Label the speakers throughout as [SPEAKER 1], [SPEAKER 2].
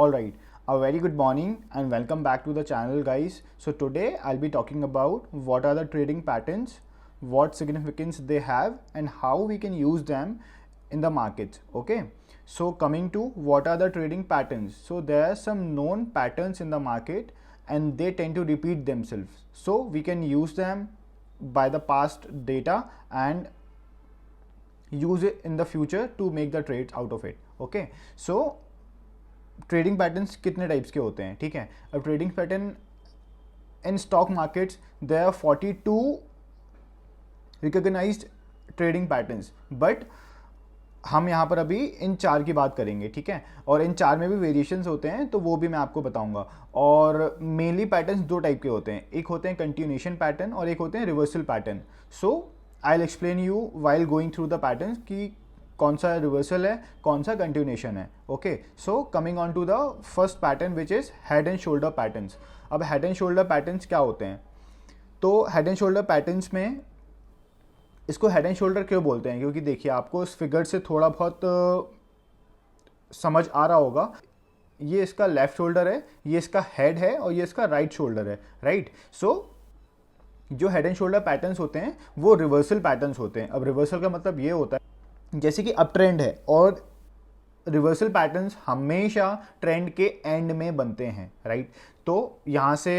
[SPEAKER 1] Alright, a very good morning and welcome back to the channel, guys. So today I'll be talking about what are the trading patterns, what significance they have, and how we can use them in the markets. Okay, so coming to what are the trading patterns. So there are some known patterns in the market and they tend to repeat themselves. So we can use them by the past data and use it in the future to make the trades out of it. Okay, so trading patterns कितने types के होते हैं, ठीक है. अब trading pattern in stock markets there are 42 recognised trading patterns, but हम यहाँ पर अभी इन चार की बात करेंगे, ठीक है. और इन चार में भी वेरिएशंस होते हैं तो वो भी मैं आपको बताऊंगा. और मेनली पैटर्न्स दो टाइप के होते हैं, एक होते हैं कंटिन्यूएशन पैटर्न और एक होते हैं reversal pattern. So I will explain you while going through the patterns कि कौन सा रिवर्सल है, कौन सा कंटिन्यूएशन है. Okay, so coming on to the first pattern which is head and shoulder patterns. अब हेड एंड शोल्डर पैटर्न्स क्या होते हैं? तो हेड एंड शोल्डर पैटर्न्स में इसको हेड एंड शोल्डर क्यों बोलते हैं? क्योंकि देखिए आपको इस फिगर से थोड़ा बहुत समझ आ रहा होगा. ये इसका लेफ्ट शोल्डर है, ये इसका हेड है और ये इसका राइट शोल्डर है, राइट. सो जो हेड एंड शोल्डर पैटर्न्स होते हैं वो रिवर्सल पैटर्न्स होते हैं. अब रिवर्सल का मतलब ये होता है जैसे कि अप ट्रेंड है और रिवर्सल पैटर्न्स हमेशा ट्रेंड के एंड में बनते हैं, राइट. तो यहाँ से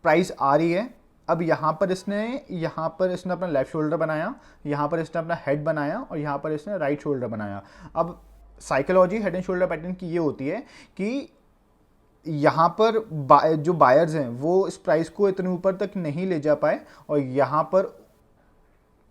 [SPEAKER 1] प्राइस आ रही है, अब यहाँ पर इसने अपना लेफ्ट शोल्डर बनाया, यहाँ पर इसने अपना हेड बनाया और यहाँ पर इसने राइट शोल्डर बनाया. अब psychology head and shoulder pattern की ये होती है कि यहाँ पर जो बायर्स हैं वो इस प्राइस को इतने ऊपर तक नहीं ले जा पाए और यहाँ पर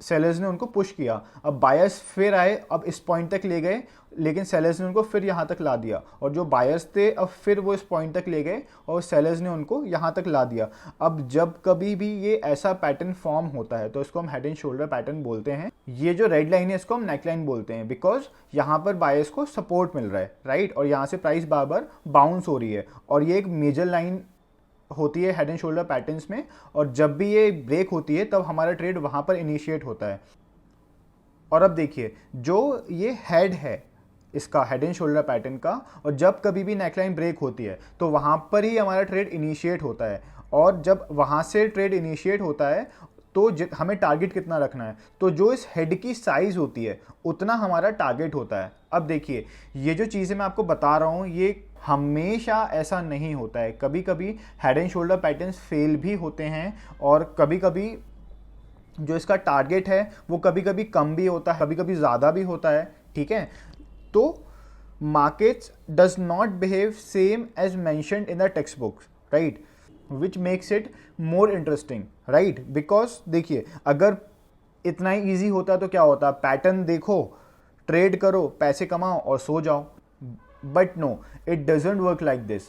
[SPEAKER 1] सेलर्स ने उनको पुश किया. अब बायर्स फिर आए, अब इस पॉइंट तक ले गए, लेकिन सेलर्स ने उनको फिर यहाँ तक ला दिया. और जो बायर्स थे अब फिर वो इस पॉइंट तक ले गए और सेलर्स ने उनको यहाँ तक ला दिया. अब जब कभी भी ये ऐसा पैटर्न फॉर्म होता है तो इसको हम हेड एंड शोल्डर पैटर्न बोलते हैं. ये जो रेड लाइन है इसको हम नेकलाइन बोलते हैं, बिकॉज यहाँ पर बायर्स को सपोर्ट मिल रहा है, राइट. और यहाँ से प्राइस बार बार बाउंस हो रही है और ये एक मेजर लाइन होती है हेड एंड शोल्डर पैटर्न्स में. और जब भी ये ब्रेक होती है तब हमारा ट्रेड वहां पर इनिशिएट होता है. और अब देखिए जो ये हेड है इसका हेड एंड शोल्डर पैटर्न का, और जब कभी भी नेकलाइन ब्रेक होती है तो वहां पर ही हमारा ट्रेड इनिशिएट होता है. और जब वहां से ट्रेड इनिशिएट होता है तो हमें टारगेट कितना रखना है, तो जो इस हेड की साइज होती है उतना हमारा टारगेट होता है. अब देखिए ये जो चीज़ें मैं आपको बता रहा हूँ ये हमेशा ऐसा नहीं होता है. कभी कभी head and shoulder patterns fail भी होते हैं और कभी कभी जो इसका टारगेट है वो कभी कभी कम भी होता है, कभी कभी ज़्यादा भी होता है, ठीक है. तो markets does not behave same as mentioned in the text books, right, which makes it more interesting, right. Because देखिए अगर इतना ही ईजी होता तो क्या होता, पैटर्न देखो, ट्रेड करो, पैसे कमाओ और सो जाओ. But no, it doesn't work like this.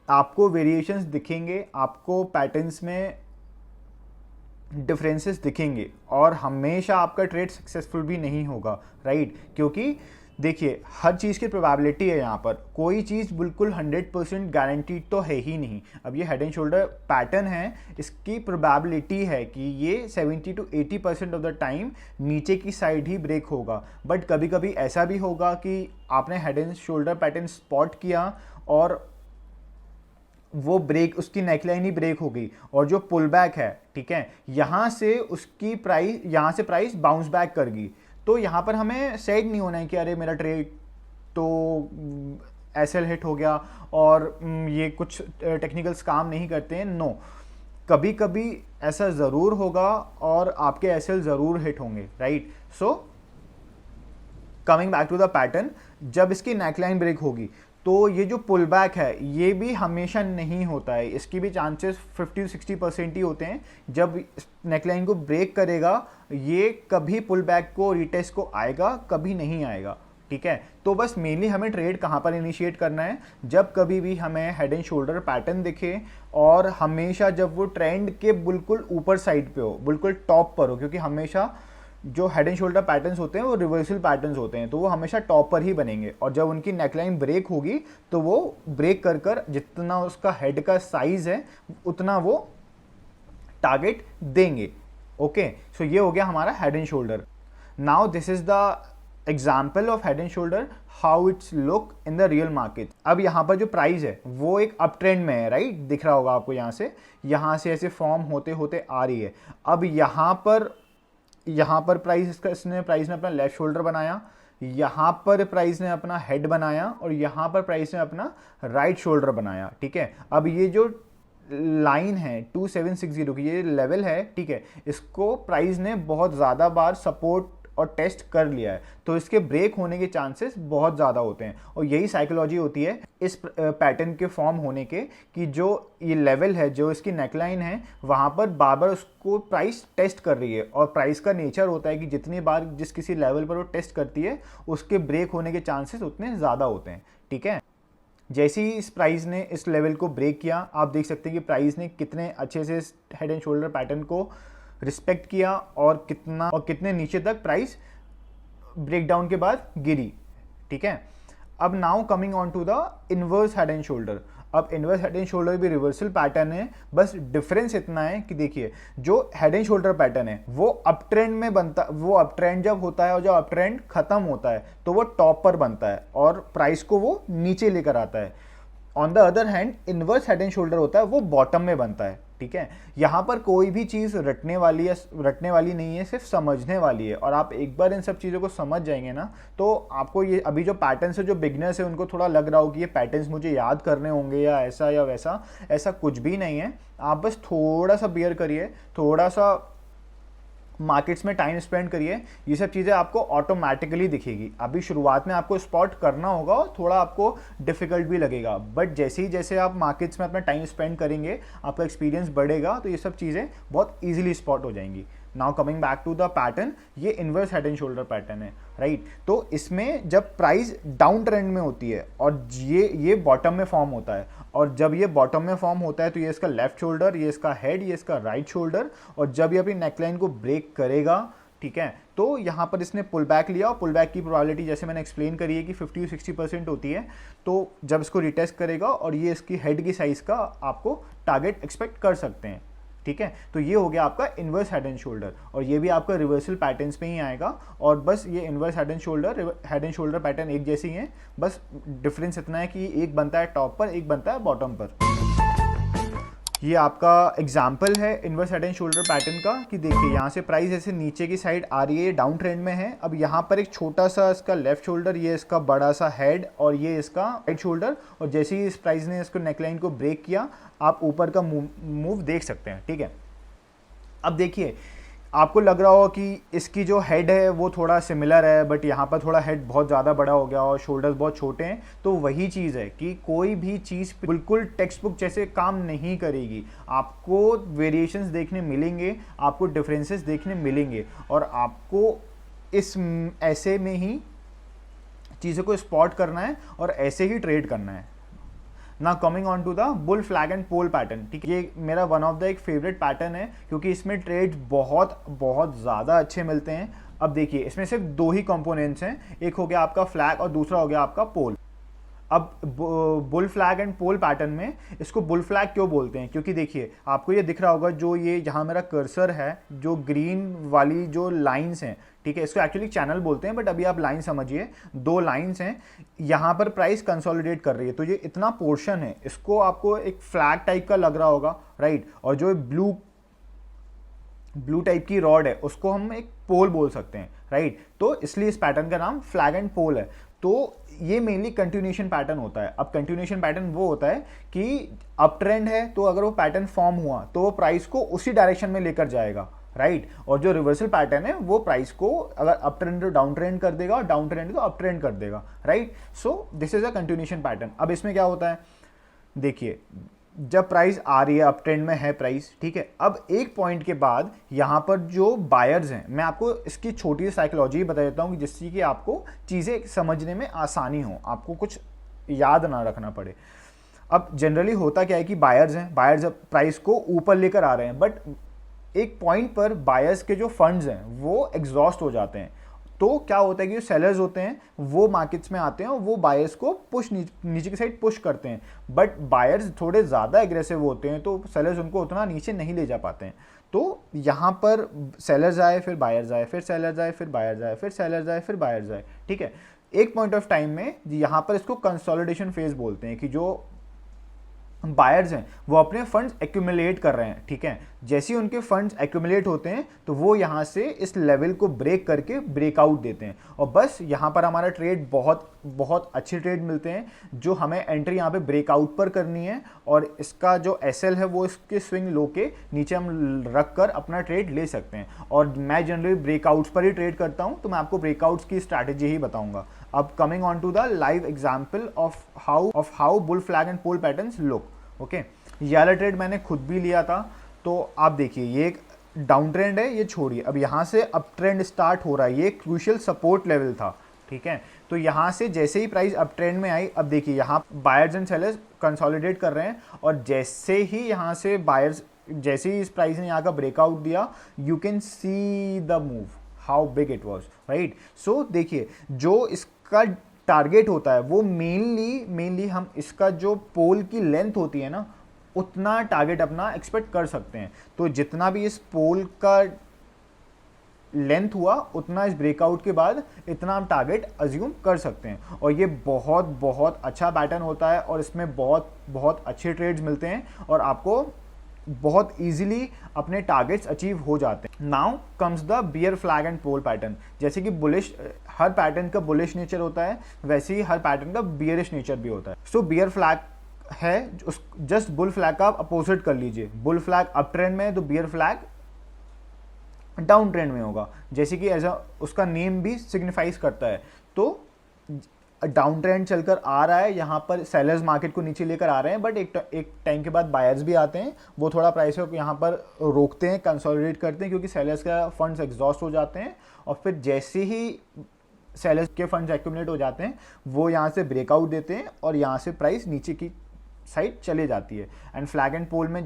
[SPEAKER 1] आपको वेरिएशंस दिखेंगे, आपको पैटर्न्स में डिफरेंसेस दिखेंगे और हमेशा आपका ट्रेड सक्सेसफुल भी नहीं होगा, राइट. क्योंकि देखिए हर चीज़ की प्रोबेबिलिटी है, यहाँ पर कोई चीज़ बिल्कुल 100% गारंटीड तो है ही नहीं. अब ये हेड एंड शोल्डर पैटर्न है, इसकी प्रोबेबिलिटी है कि ये 70 to 80% ऑफ द टाइम नीचे की साइड ही ब्रेक होगा. बट कभी कभी ऐसा भी होगा कि आपने head and shoulder pattern spot किया और वो ब्रेक, उसकी नेकलाइन ही ब्रेक हो गई और जो पुल बैक है, ठीक है, यहाँ से उसकी प्राइस, यहाँ से प्राइस बाउंस बैक कर गई. तो यहाँ पर हमें सैड नहीं होना है कि अरे मेरा ट्रेड तो एसएल हिट हो गया और ये कुछ टेक्निकल्स काम नहीं करते हैं. नो, कभी कभी ऐसा ज़रूर होगा और आपके एसएल ज़रूर हिट होंगे, right. So coming back to the pattern, जब इसकी नेकलाइन ब्रेक होगी तो ये जो पुल बैक है ये भी हमेशा नहीं होता है, इसकी भी चांसेस 50 to 60% ही होते हैं. जब नेकलाइन को ब्रेक करेगा ये कभी पुल बैक को रिटेस्ट को आएगा, कभी नहीं आएगा, ठीक है. तो बस मेनली हमें ट्रेड कहाँ पर इनिशिएट करना है, जब कभी भी हमें हेड एंड शोल्डर पैटर्न दिखे और हमेशा जब वो ट्रेंड के बिल्कुल ऊपर साइड पे हो, बिल्कुल टॉप पर हो. क्योंकि हमेशा जो हेड एंड शोल्डर पैटर्न्स होते हैं वो रिवर्सल पैटर्न्स होते हैं, तो वो हमेशा टॉप पर ही बनेंगे. और जब उनकी नेकलाइन ब्रेक होगी तो वो ब्रेक कर जितना उसका हेड का साइज है उतना वो टारगेट देंगे. ओके, सो ये हो गया हमारा head and shoulder. Now this is the example of head and shoulder how it's look in the real market. अब यहाँ पर जो प्राइस है वो एक अप ट्रेंड में है, राइट, दिख रहा होगा आपको, यहाँ से ऐसे फॉर्म होते होते आ रही है। अब यहाँ पर प्राइस ने अपना लेफ्ट शोल्डर बनाया, यहाँ पर प्राइस ने अपना हेड बनाया और यहाँ पर प्राइस ने अपना राइट शोल्डर बनाया, ठीक है। अब ये जो लाइन है 2760 की, ये लेवल है, ठीक है, इसको प्राइस ने बहुत ज़्यादा बार सपोर्ट और टेस्ट कर लिया है, तो इसके ब्रेक होने के चांसेस बहुत ज़्यादा होते हैं। और यही साइकोलॉजी होती है इस पैटर्न के फॉर्म होने के, कि जो ये लेवल है, जो इसकी नेकलाइन है, वहाँ पर बार बार उसको प्राइस टेस्ट कर रही है। और प्राइस का नेचर होता है कि जितनी बार जिस किसी लेवल पर वो टेस्ट करती है, उसके ब्रेक होने के चांसेस उतने ज़्यादा होते हैं, ठीक है। जैसे ही इस प्राइस ने इस लेवल को ब्रेक किया, आप देख सकते हैं कि प्राइस ने कितने अच्छे से इस हेड एंड शोल्डर पैटर्न को रिस्पेक्ट किया और कितने नीचे तक प्राइस ब्रेकडाउन के बाद गिरी, ठीक है। अब now coming on to the inverse head and shoulder. अब इनवर्स हेड एंड शोल्डर भी रिवर्सल पैटर्न है, बस डिफरेंस इतना है कि देखिए, जो हेड एंड शोल्डर पैटर्न है वो अप ट्रेंड में बनता, वो अप ट्रेंड जब होता है और जब अप ट्रेंड खत्म होता है तो वो टॉप पर बनता है और प्राइस को वो नीचे लेकर आता है। On the other hand inverse head and shoulder होता है वो बॉटम में बनता है, ठीक है। यहाँ पर कोई भी चीज़ रटने वाली नहीं है, सिर्फ समझने वाली है। और आप एक बार इन सब चीज़ों को समझ जाएंगे ना, तो आपको ये अभी जो पैटर्न्स है, जो बिगनर्स है उनको थोड़ा लग रहा हो कि ये पैटर्न्स मुझे याद करने होंगे या वैसा, ऐसा कुछ भी नहीं है। आप बस थोड़ा सा बियर करिए, थोड़ा सा मार्केट्स में टाइम स्पेंड करिए, ये सब चीज़ें आपको ऑटोमेटिकली दिखेगी। अभी शुरुआत में आपको स्पॉट करना होगा और थोड़ा आपको डिफिकल्ट भी लगेगा, बट जैसे आप मार्केट्स में अपना टाइम स्पेंड करेंगे, आपका एक्सपीरियंस बढ़ेगा, तो ये सब चीज़ें बहुत ईजिली स्पॉट हो जाएंगी। Now coming back to the pattern, ये inverse head and shoulder pattern है, राइट। तो इसमें जब प्राइस डाउन ट्रेंड में होती है और ये बॉटम में फॉर्म होता है, और जब ये बॉटम में फॉर्म होता है तो ये इसका लेफ्ट शोल्डर, ये इसका हेड, ये इसका राइट शोल्डर, और जब ये अपनी नेकलाइन को ब्रेक करेगा, ठीक है, तो यहाँ पर इसने पुल बैक लिया, और पुल बैक की प्रोबेबिलिटी जैसे मैंने एक्सप्लेन करी है कि 50-60% होती है। तो जब इसको रिटेस्ट करेगा और ये इसकी हेड की साइज़ का आपको टारगेट एक्सपेक्ट कर सकते हैं, ठीक है। तो ये हो गया आपका इनवर्स हेड एंड शोल्डर, और ये भी आपका रिवर्सल पैटर्न्स पे ही आएगा। और बस ये inverse head and shoulder pattern एक जैसे ही हैं, बस डिफरेंस इतना है कि एक बनता है टॉप पर, एक बनता है बॉटम पर। ये आपका एग्जाम्पल है inverse head and shoulder pattern का, कि देखिए यहाँ से प्राइस ऐसे नीचे की साइड आ रही है, ये डाउन ट्रेंड में है। अब यहाँ पर एक छोटा सा इसका लेफ्ट शोल्डर, ये इसका बड़ा सा हेड, और ये इसका राइट शोल्डर, और जैसे ही इस प्राइस ने इसको नेकलाइन को ब्रेक किया, आप ऊपर का मूव देख सकते हैं, ठीक है। अब देखिए, आपको लग रहा हो कि इसकी जो हेड है वो थोड़ा सिमिलर है, बट यहाँ पर थोड़ा हेड बहुत ज़्यादा बड़ा हो गया और शोल्डर्स बहुत छोटे हैं। तो वही चीज़ है कि कोई भी चीज़ बिल्कुल टेक्स्ट बुक जैसे काम नहीं करेगी, आपको वेरिएशंस देखने मिलेंगे, आपको डिफरेंसेस देखने मिलेंगे, और आपको ऐसे में ही चीज़ों को स्पॉट करना है और ऐसे ही ट्रेड करना है। ना coming on to the bull flag and pole pattern, ठीक है, ये मेरा वन ऑफ द एक फेवरेट पैटर्न है, क्योंकि इसमें ट्रेड्स बहुत ज़्यादा अच्छे मिलते हैं। अब देखिए, इसमें सिर्फ दो ही कंपोनेंट्स हैं, एक हो गया आपका फ्लैग और दूसरा हो गया आपका पोल। अब bull flag and pole pattern में इसको बुल फ्लैग क्यों बोलते हैं, क्योंकि देखिए आपको ये दिख रहा होगा, जो ये जहाँ मेरा कर्सर है, जो ग्रीन वाली जो लाइंस हैं, ठीक है, इसको एक्चुअली चैनल बोलते हैं, बट अभी आप लाइन समझिए, दो लाइंस हैं, यहाँ पर प्राइस कंसोलिडेट कर रही है, तो ये इतना पोर्शन है, इसको आपको एक फ्लैग टाइप का लग रहा होगा, राइट। और जो ब्लू टाइप की रॉड है, उसको हम एक पोल बोल सकते हैं, राइट। तो इसलिए इस पैटर्न का नाम फ्लैग एंड पोल है। तो ये मेनली कंटिन्यूएशन पैटर्न होता है। अब कंटिन्यूएशन पैटर्न वो होता है कि अप ट्रेंड है, तो अगर वो पैटर्न फॉर्म हुआ तो वो प्राइस को उसी डायरेक्शन में लेकर जाएगा, राइट। और जो रिवर्सल पैटर्न है वो प्राइस को अगर अप ट्रेंड तो डाउन ट्रेंड कर देगा, और डाउन ट्रेंड तो अप ट्रेंड कर देगा, right. So this is a continuation pattern. अब इसमें क्या होता है, देखिए, जब प्राइस आ रही है, अप ट्रेंड में है प्राइस, ठीक है, अब एक पॉइंट के बाद यहाँ पर जो बायर्स हैं, मैं आपको इसकी छोटी सी साइकोलॉजी बता देता हूँ जिससे कि आपको चीज़ें समझने में आसानी हो, आपको कुछ याद ना रखना पड़े। अब जनरली होता क्या है कि बायर्स हैं, बायर्स अब प्राइस को ऊपर लेकर आ रहे हैं, बट एक पॉइंट पर बायर्स के जो फंड्स हैं वो एग्जॉस्ट हो जाते हैं। तो क्या होता है कि जो सेलर्स होते हैं वो मार्केट्स में आते हैं और वो बायर्स को नीचे की साइड पुश करते हैं, बट बायर्स थोड़े ज़्यादा एग्रेसिव होते हैं, तो सेलर्स उनको उतना नीचे नहीं ले जा पाते हैं। तो यहाँ पर सेलर्स आए, फिर बायर्स आए, फिर सेलर्स आए, फिर बायर्स आए, फिर सेलर्स आए, फिर बायर्स आए, ठीक है। एक पॉइंट ऑफ टाइम में यहाँ पर इसको कंसोलिडेशन फेज बोलते हैं कि जो बायर्स हैं वो अपने फंड्स एक्यूमुलेट कर रहे हैं, ठीक है। जैसे ही उनके फंड्स एक्यूमुलेट होते हैं तो वो यहाँ से इस लेवल को ब्रेक करके ब्रेकआउट देते हैं, और बस यहाँ पर हमारा ट्रेड बहुत बहुत अच्छे ट्रेड मिलते हैं, जो हमें एंट्री यहाँ पे ब्रेकआउट पर करनी है, और इसका जो एसएल है वो इसके स्विंग लो के नीचे हम रख कर अपना ट्रेड ले सकते हैं। और मैं जनरली ब्रेकआउट्स पर ही ट्रेड करता हूँ, तो मैं आपको ब्रेकआउट्स की स्ट्रैटेजी ही बताऊंगा। अब coming on to the live example of how bull flag and pole patterns look. Okay, ये वाला ट्रेड मैंने खुद भी लिया था। तो आप देखिए ये एक डाउन ट्रेंड है, ये छोड़िए, अब यहाँ से अप ट्रेंड स्टार्ट हो रहा है, ये क्रूशियल सपोर्ट लेवल था, ठीक है। तो यहाँ से जैसे ही प्राइस अप ट्रेंड में आई, अब देखिए यहाँ बायर्स एंड सेलर्स कंसोलिडेट कर रहे हैं, और जैसे ही यहाँ से बायर्स, जैसे ही इस प्राइस ने यहाँ का ब्रेकआउट दिया, you can see the move how big it was, right. So देखिए जो इसका टारगेट होता है वो मेनली हम इसका जो पोल की लेंथ होती है ना, उतना टारगेट अपना एक्सपेक्ट कर सकते हैं। तो जितना भी इस पोल का लेंथ हुआ, उतना इस ब्रेकआउट के बाद इतना हम टारगेट अज्यूम कर सकते हैं। और ये बहुत बहुत अच्छा पैटर्न होता है, और इसमें बहुत बहुत अच्छे ट्रेड्स मिलते हैं, और आपको बहुत इजीली अपने टारगेट्स अचीव हो जाते हैं। Now comes the bear flag and pole pattern. जैसे कि बुलिश, हर पैटर्न का बुलिश नेचर होता है, वैसे ही हर पैटर्न का बियरिश नेचर भी होता है। सो बियर फ्लैग है, जस्ट बुल फ्लैग का आप अपोजिट कर लीजिए। बुल फ्लैग अप ट्रेंड में है, तो बियर फ्लैग डाउन ट्रेंड में होगा, जैसे कि एज उसका नेम भी सिग्निफाइज करता है। तो डाउन ट्रेंड चलकर आ रहा है, यहाँ पर सेलर्स मार्केट को नीचे लेकर आ रहे हैं, बट एक टाइम के बाद बायर्स भी आते हैं, वो थोड़ा प्राइस को यहाँ पर रोकते हैं, कंसोलिडेट करते हैं, क्योंकि सेलर्स का फंड्स एग्जॉस्ट हो जाते हैं, और फिर जैसे ही सेलर्स के फंड्स एक्यूमुलेट हो जाते हैं, वो यहाँ से ब्रेकआउट देते हैं, और यहाँ से प्राइस नीचे की साइड चले जाती है। एंड फ्लैग एंड पोल में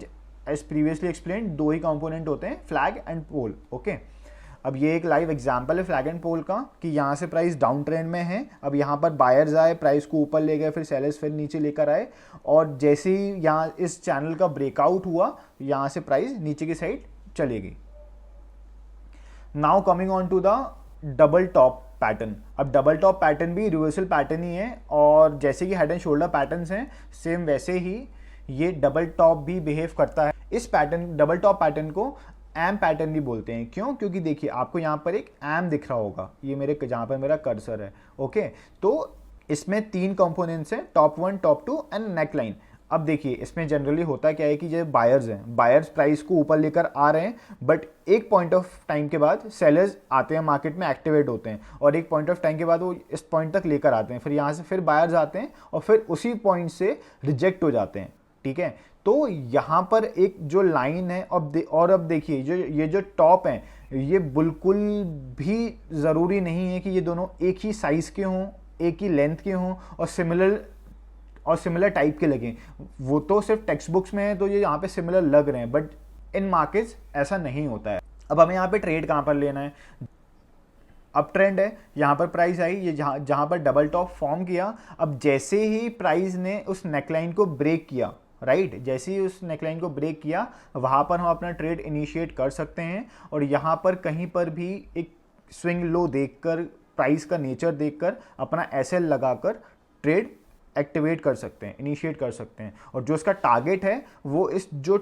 [SPEAKER 1] एज प्रीवियसली एक्सप्लेन दो ही कंपोनेंट होते हैं, फ्लैग एंड पोल, ओके। अब ये एक लाइव एग्जांपल है फ्लैग एंड पोल का, कि यहाँ से प्राइस डाउन ट्रेंड में है, अब यहाँ पर बायर्स आए, प्राइस को ऊपर ले गए, फिर सेलर्स फिर नीचे लेकर आए, और जैसे ही यहाँ इस चैनल का ब्रेकआउट हुआ, यहाँ से प्राइस नीचे की साइड चलेगी। Now coming on to the double top pattern. अब डबल टॉप पैटर्न भी रिवर्सल पैटर्न ही है, और जैसे कि हेड एंड शोल्डर पैटर्न्स हैं, सेम वैसे ही ये डबल टॉप भी बिहेव करता है। इस पैटर्न, डबल टॉप पैटर्न को एम पैटर्न भी बोलते हैं। क्यों? क्योंकि देखिए आपको यहाँ पर एक एम दिख रहा होगा, ये मेरे जहाँ पर मेरा कर्सर है, ओके। तो इसमें 3 कंपोनेंट्स हैं, टॉप 1, टॉप 2 एंड नेकलाइन। अब देखिए इसमें जनरली होता क्या है कि जो बायर्स हैं, बायर्स प्राइस को ऊपर लेकर आ रहे हैं, बट एक पॉइंट ऑफ टाइम के बाद सेलर्स आते हैं मार्केट में, एक्टिवेट होते हैं, और एक पॉइंट ऑफ टाइम के बाद वो इस पॉइंट तक लेकर आते हैं, फिर यहाँ से फिर बायर्स आते हैं, और फिर उसी पॉइंट से रिजेक्ट हो जाते हैं, ठीक है। तो यहाँ पर एक जो लाइन है, अब देखिए ये जो टॉप है, ये बिल्कुल भी ज़रूरी नहीं है कि ये दोनों एक ही साइज़ के हों, एक ही लेंथ के हों, और सिमिलर टाइप के लगें। वो तो सिर्फ टेक्स्ट बुक्स में है, तो ये यहाँ पे सिमिलर लग रहे हैं, बट इन मार्केट्स ऐसा नहीं होता है। अब हमें यहाँ पे ट्रेड कहाँ पर लेना है? अप ट्रेंड है, यहाँ पर प्राइस आई, ये जहाँ पर डबल टॉप फॉर्म किया, अब जैसे ही प्राइस ने उस नेकलाइन को ब्रेक किया, राइट, जैसे ही उस नेकलाइन को ब्रेक किया, वहाँ पर हम अपना ट्रेड इनिशिएट कर सकते हैं, और यहाँ पर कहीं पर भी एक स्विंग लो देखकर, प्राइस का नेचर देखकर अपना एसएल लगाकर ट्रेड एक्टिवेट कर सकते हैं, इनिशिएट कर सकते हैं। और जो इसका टारगेट है वो इस जो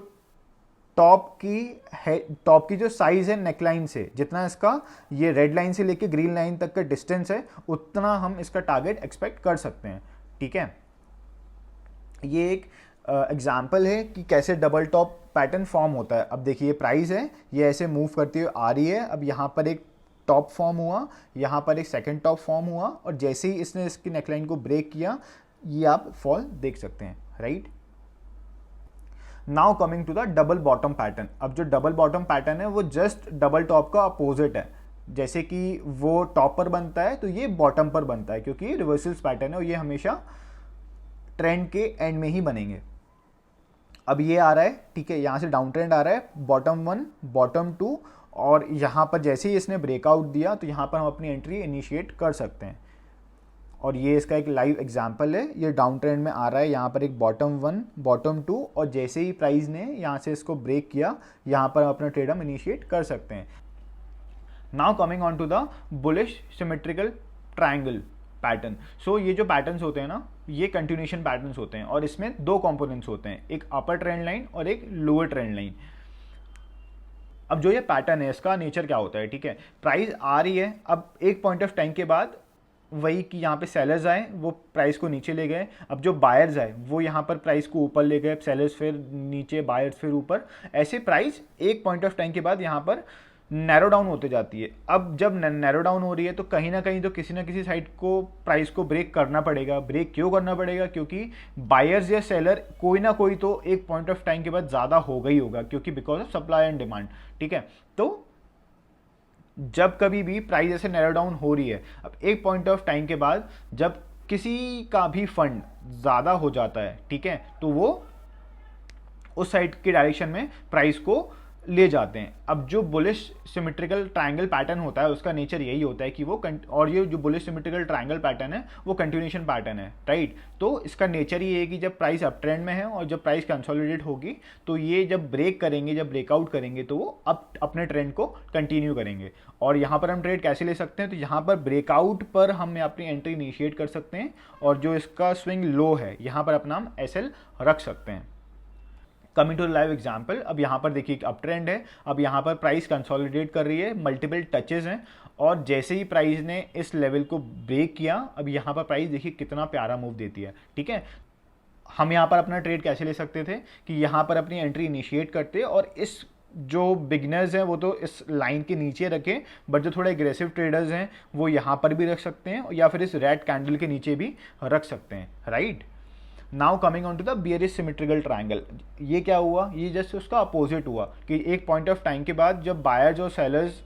[SPEAKER 1] टॉप की जो साइज है नेकलाइन से, जितना इसका ये रेड लाइन से लेके ग्रीन लाइन तक का डिस्टेंस है, उतना हम इसका टारगेट एक्सपेक्ट कर सकते हैं, ठीक है। ये एक एग्जाम्पल है कि कैसे डबल टॉप पैटर्न फॉर्म होता है। अब देखिए प्राइस है, ये ऐसे मूव करती हुई आ रही है, अब यहाँ पर एक टॉप फॉर्म हुआ, यहाँ पर एक सेकंड टॉप फॉर्म हुआ, और जैसे ही इसने इसकी नेकलाइन को ब्रेक किया, ये आप फॉल देख सकते हैं, right. Now coming to the double bottom pattern. अब जो डबल बॉटम पैटर्न है वो जस्ट डबल टॉप का अपोजिट है। जैसे कि वो टॉप पर बनता है तो ये बॉटम पर बनता है, क्योंकि रिवर्सल्स पैटर्न है और ये हमेशा ट्रेंड के एंड में ही बनेंगे। अब ये आ रहा है, ठीक है, यहाँ से डाउन ट्रेंड आ रहा है, बॉटम 1, बॉटम 2, और यहाँ पर जैसे ही इसने ब्रेकआउट दिया तो यहाँ पर हम अपनी एंट्री इनिशिएट कर सकते हैं। और ये इसका एक लाइव एग्जांपल है, ये डाउन ट्रेंड में आ रहा है, यहाँ पर एक बॉटम 1 बॉटम 2, और जैसे ही प्राइस ने यहाँ से इसको ब्रेक किया, यहाँ पर अपना ट्रेड हम इनिशिएट कर सकते हैं। Now coming on to the bullish symmetrical triangle pattern. So ये जो पैटर्न्स होते हैं ना, ये कंटिन्यूएशन पैटर्न्स होते हैं और इसमें दो कंपोनेंट्स होते हैं, एक अपर ट्रेंड लाइन और एक लोअर ट्रेंड लाइन। अब जो ये पैटर्न है इसका नेचर क्या होता है, ठीक है, प्राइस आ रही है, अब एक पॉइंट ऑफ टाइम के बाद वही कि यहाँ पे सेलर्स आए, वो प्राइस को नीचे ले गए, अब जो बायर्स आए वो यहाँ पर प्राइस को ऊपर ले गए, सेलर्स फिर नीचे, बायर्स फिर ऊपर, ऐसे प्राइस एक पॉइंट ऑफ टाइम के बाद यहाँ पर नैरो डाउन होते जाती है। अब जब नैरो डाउन हो रही है तो कहीं ना कहीं तो किसी ना किसी साइड को प्राइस को ब्रेक करना पड़ेगा। ब्रेक क्यों करना पड़ेगा, क्योंकि बायर्स या सेलर कोई ना कोई तो एक पॉइंट ऑफ टाइम के बाद ज़्यादा होगा ही होगा, क्योंकि because of supply and demand, ठीक है। तो जब कभी भी प्राइस ऐसे नैरो डाउन हो रही है, अब एक पॉइंट ऑफ टाइम के बाद जब किसी का भी फंड ज़्यादा हो जाता है, ठीक है, तो वो उस साइड के डायरेक्शन में प्राइस को ले जाते हैं। अब जो बुलिश सिमेट्रिकल ट्रायंगल पैटर्न होता है उसका नेचर यही होता है कि वो और ये जो बुलिश सिमेट्रिकल ट्रायंगल पैटर्न है वो कंटिन्यूएशन पैटर्न है, राइट। तो इसका नेचर ही है कि जब प्राइस अप ट्रेंड में है और जब प्राइस कंसोलिडेट होगी तो ये जब ब्रेक करेंगे, जब ब्रेकआउट करेंगे तो वो अपने ट्रेंड को कंटिन्यू करेंगे। और यहाँ पर हम ट्रेड कैसे ले सकते हैं, तो यहाँ पर ब्रेकआउट पर हम अपनी एंट्री इनिशिएट कर सकते हैं और जो इसका स्विंग लो है यहाँ पर अपना हम SL रख सकते हैं। कमिंग टू लाइव एग्जाम्पल, अब यहाँ पर देखिए अप ट्रेंड है, अब यहाँ पर प्राइस कंसोलिडेट कर रही है, मल्टीपल टचेज हैं, और जैसे ही प्राइस ने इस लेवल को ब्रेक किया, अब यहाँ पर प्राइस देखिए कितना प्यारा मूव देती है, ठीक है। हम यहाँ पर अपना ट्रेड कैसे ले सकते थे कि यहाँ पर अपनी एंट्री इनिशिएट करते और इस जो बिगनर्स हैं वो तो इस लाइन के नीचे रखें, बट जो थोड़े एग्रेसिव ट्रेडर्स हैं वो यहाँ पर भी रख सकते हैं या फिर इस रेड कैंडल के नीचे भी रख सकते हैं, right. Now coming on to the bearish symmetrical triangle, ये क्या हुआ, ये जस्ट उसका अपोजिट हुआ कि एक पॉइंट ऑफ टाइम के बाद जब बायर्स और सेलर्स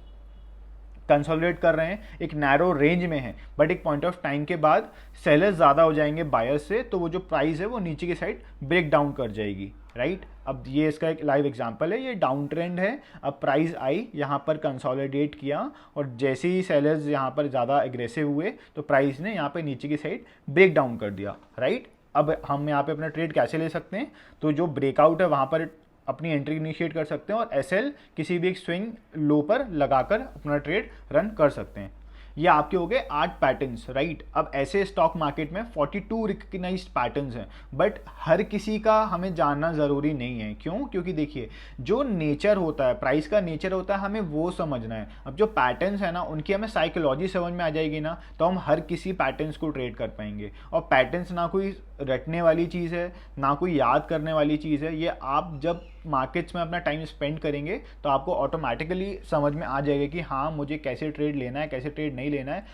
[SPEAKER 1] कंसोलिडेट कर रहे हैं, एक नैरो रेंज में है, बट एक पॉइंट ऑफ टाइम के बाद सेलर्स ज़्यादा हो जाएंगे बायर्स से, तो वो जो प्राइस है वो नीचे की साइड ब्रेक डाउन कर जाएगी, राइट। अब ये इसका एक लाइव एग्जांपल है, ये डाउन ट्रेंड है, अब प्राइस आई, यहाँ पर कंसोलिडेट किया और जैसे ही सेलर्स यहाँ पर ज़्यादा एग्रेसिव हुए तो प्राइस ने यहाँ पर नीचे की साइड ब्रेक डाउन कर दिया, राइट। अब हम यहाँ पे अपना ट्रेड कैसे ले सकते हैं, तो जो ब्रेकआउट है वहाँ पर अपनी एंट्री इनिशिएट कर सकते हैं और SL किसी भी एक स्विंग लो पर लगाकर अपना ट्रेड रन कर सकते हैं। ये आपके हो गए 8 पैटर्न्स, राइट। अब ऐसे स्टॉक मार्केट में 42 रिकग्नाइज्ड पैटर्न्स हैं, बट हर किसी का हमें जानना ज़रूरी नहीं है। क्यों? क्योंकि देखिए जो नेचर होता है, प्राइस का नेचर होता है, हमें वो समझना है। अब जो पैटर्न्स है ना, उनकी हमें साइकोलॉजी समझ में आ जाएगी ना, तो हम हर किसी पैटर्न्स को ट्रेड कर पाएंगे। और पैटर्न्स ना कोई रटने वाली चीज़ है, ना कोई याद करने वाली चीज़ है, ये आप जब मार्केट्स में अपना टाइम स्पेंड करेंगे तो आपको ऑटोमेटिकली समझ में आ जाएगा कि हाँ मुझे कैसे ट्रेड लेना है, कैसे ट्रेड नहीं लेना है।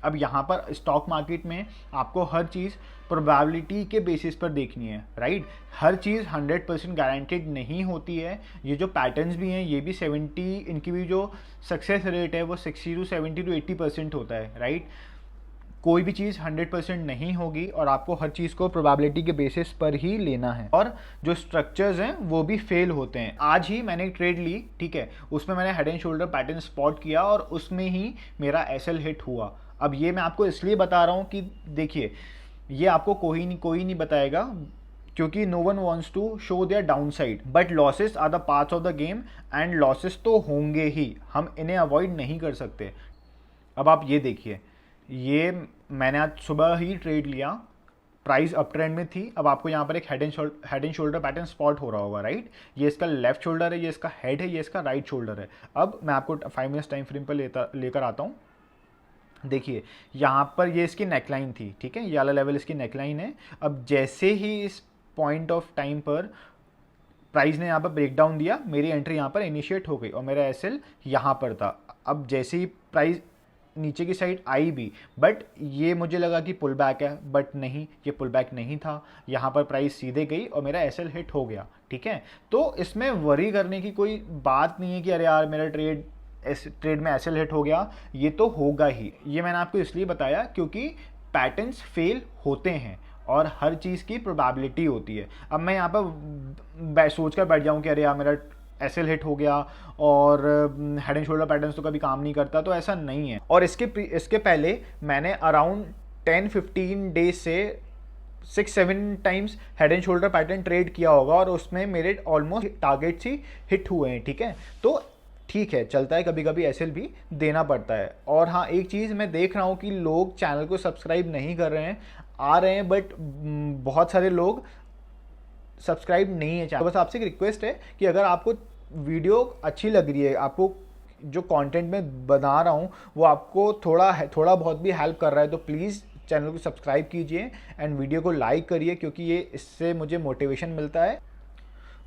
[SPEAKER 1] अब यहाँ पर स्टॉक मार्केट में आपको हर चीज़ प्रोबेबिलिटी के बेसिस पर देखनी है, राइट। हर चीज़ 100% गारंटेड नहीं होती है। ये जो पैटर्न्स भी हैं ये भी 70, इनकी भी जो सक्सेस रेट है वो 60 to 70 to 80% होता है, राइट। कोई भी चीज़ 100% नहीं होगी और आपको हर चीज़ को प्रोबेबिलिटी के बेसिस पर ही लेना है। और जो स्ट्रक्चर्स हैं वो भी फेल होते हैं। आज ही मैंने एक ट्रेड ली, ठीक है, उसमें मैंने head and shoulder pattern spot किया और उसमें ही मेरा SL हिट हुआ। अब ये मैं आपको इसलिए बता रहा हूँ कि देखिए ये आपको कोई नहीं बताएगा, क्योंकि no one wants to show their down side, but losses are the parts of the game and losses तो होंगे ही, हम इन्हें अवॉइड नहीं कर सकते। अब आप ये देखिए, ये मैंने आज सुबह ही ट्रेड लिया, प्राइस अप ट्रेंड में थी। अब आपको यहाँ पर एक head and shoulder pattern spot हो रहा होगा, राइट। ये इसका लेफ्ट शोल्डर है, ये इसका हेड है, ये इसका राइट शोल्डर है। अब मैं आपको 5 मिनट्स टाइम फ्रेम पर लेकर आता हूँ। देखिए यहाँ पर ये इसकी नेकलाइन थी, ठीक है, ये वाला लेवल इसकी नेकलाइन है। अब जैसे ही इस पॉइंट ऑफ टाइम पर प्राइस ने यहाँ पर ब्रेकडाउन दिया, मेरी एंट्री यहाँ पर इनिशिएट हो गई और मेरा SL यहाँ पर था। अब जैसे ही प्राइस नीचे की साइड आई भी, बट ये मुझे लगा कि पुल बैक है, बट नहीं, ये पुल बैक नहीं था। यहाँ पर प्राइस सीधे गई और मेरा SL हिट हो गया, ठीक है। तो इसमें वरी करने की कोई बात नहीं है कि अरे यार मेरा ट्रेड में SL हिट हो गया, ये तो होगा ही। ये मैंने आपको इसलिए बताया क्योंकि पैटर्न्स फेल होते हैं और हर चीज़ की प्रोबेबिलिटी होती है। अब मैं यहाँ पर सोच कर बैठ जाऊँ कि अरे यार मेरा SL हिट हो गया और हेड एंड शोल्डर पैटर्न्स तो कभी काम नहीं करता, तो ऐसा नहीं है। और इसके पहले मैंने अराउंड 10-15 डेज से 6-7 times head and shoulder pattern trade किया होगा और उसमें मेरे ऑलमोस्ट टारगेट्स ही हिट हुए हैं, ठीक है। तो ठीक है, चलता है, कभी कभी एसएल भी देना पड़ता है। और हाँ, एक चीज़ मैं देख रहा हूँ कि लोग चैनल को सब्सक्राइब नहीं कर रहे हैं, आ रहे हैं बट बहुत सारे लोग सब्सक्राइब नहीं है चैनल। बस आपसे एक रिक्वेस्ट है कि अगर आपको वीडियो अच्छी लग रही है, आपको जो कंटेंट मैं बना रहा हूँ वो आपको थोड़ा बहुत भी हेल्प कर रहा है, तो प्लीज़ चैनल को सब्सक्राइब कीजिए एंड वीडियो को लाइक करिए, क्योंकि ये इससे मुझे मोटिवेशन मिलता है।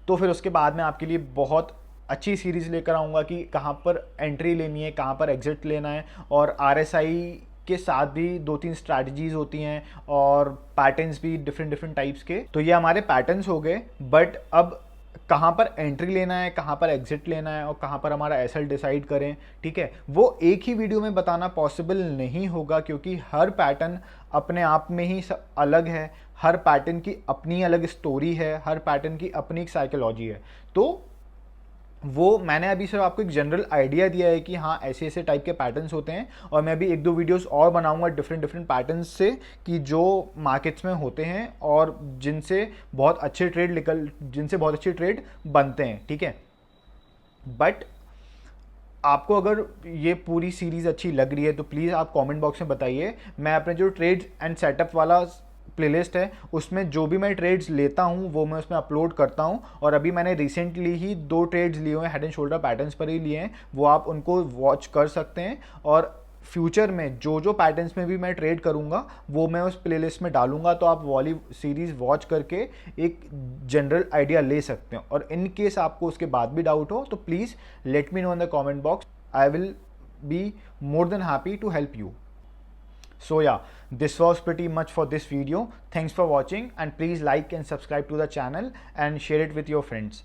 [SPEAKER 1] तो फिर उसके बाद मैं आपके लिए बहुत अच्छी सीरीज़ लेकर आऊँगा कि कहाँ पर एंट्री लेनी है, कहाँ पर एग्जिट लेना है, और आरएसआई के साथ भी 2-3 स्ट्रैटेजीज होती हैं और पैटर्न्स भी डिफरेंट डिफरेंट टाइप्स के। तो ये हमारे पैटर्न्स हो गए, बट अब कहाँ पर एंट्री लेना है, कहाँ पर एग्जिट लेना है और कहाँ पर हमारा एसएल डिसाइड करें, ठीक है, वो एक ही वीडियो में बताना पॉसिबल नहीं होगा, क्योंकि हर पैटर्न अपने आप में ही अलग है, हर पैटर्न की अपनी अलग स्टोरी है, हर पैटर्न की अपनी एक साइकोलॉजी है। तो वो मैंने अभी सिर्फ आपको एक जनरल आइडिया दिया है कि हाँ ऐसे ऐसे टाइप के पैटर्न्स होते हैं, और मैं अभी 1-2 वीडियोस और बनाऊंगा डिफरेंट डिफरेंट पैटर्न्स से कि जो मार्केट्स में होते हैं और जिनसे बहुत अच्छे ट्रेड बनते हैं, ठीक है। बट आपको अगर ये पूरी सीरीज़ अच्छी लग रही है तो प्लीज़ आप कमेंट बॉक्स में बताइए। मैं अपने जो ट्रेड्स एंड सेटअप वाला प्लेलिस्ट है उसमें जो भी मैं ट्रेड्स लेता हूँ वो मैं उसमें अपलोड करता हूँ, और अभी मैंने रिसेंटली ही 2 ट्रेड्स लिए हुए हैं, हेड एंड शोल्डर पैटर्न्स पर ही लिए हैं, वो आप उनको वॉच कर सकते हैं। और फ्यूचर में जो जो पैटर्न्स में भी मैं ट्रेड करूँगा वो मैं उस प्लेलिस्ट में डालूंगा, तो आप वाली सीरीज़ वॉच करके एक जनरल आइडिया ले सकते हैं। और इन केस आपको उसके बाद भी डाउट हो तो please let me know in the comment box, I will be more than happy to help you. So yeah, this was pretty much for this video. Thanks for watching, and please like and subscribe to the channel and share it with your friends.